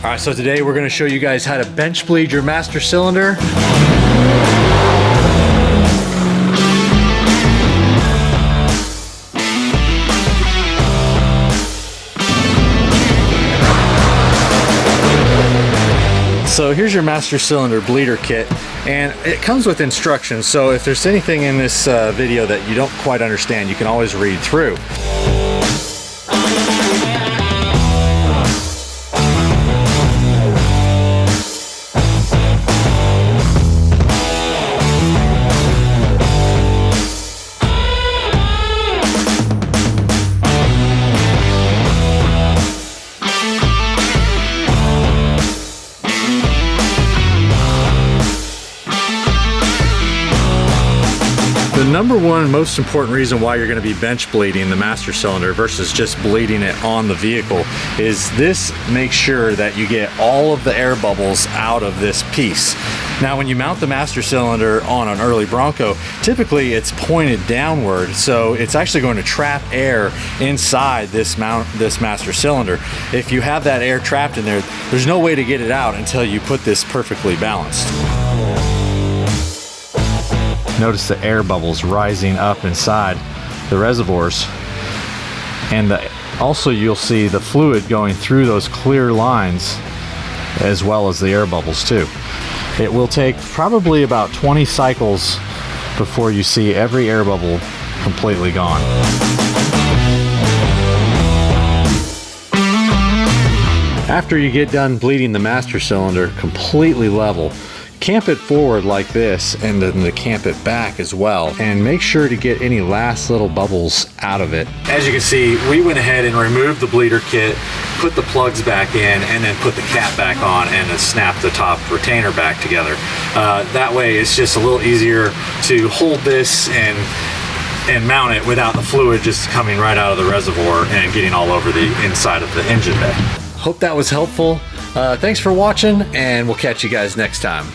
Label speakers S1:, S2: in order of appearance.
S1: All right, so today we're gonna show you guys how to bench bleed your master cylinder. So here's your master cylinder bleeder kit, and it comes with instructions. So if there's anything in this video that you don't quite understand, you can always read through. The number one most important reason why you're going to be bench bleeding the master cylinder versus just bleeding it on the vehicle is this makes sure that you get all of the air bubbles out of this piece. Now when you mount the master cylinder on an early Bronco, typically it's pointed downward, so it's actually going to trap air inside this master cylinder. If you have that air trapped in there, there's no way to get it out until you put this perfectly balanced. Notice the air bubbles rising up inside the reservoirs, and also you'll see the fluid going through those clear lines as well as the air bubbles too. It will take probably about 20 cycles before you see every air bubble completely gone. After you get done bleeding the master cylinder completely level, camp it forward like this and then to camp it back as well, and make sure to get any last little bubbles out of it. As you can see, we went ahead and removed the bleeder kit, put the plugs back in, and then put the cap back on and then snap the top retainer back together. That way it's just a little easier to hold this and mount it without the fluid just coming right out of the reservoir and getting all over the inside of the engine bay. Hope that was helpful. Thanks for watching, and we'll catch you guys next time.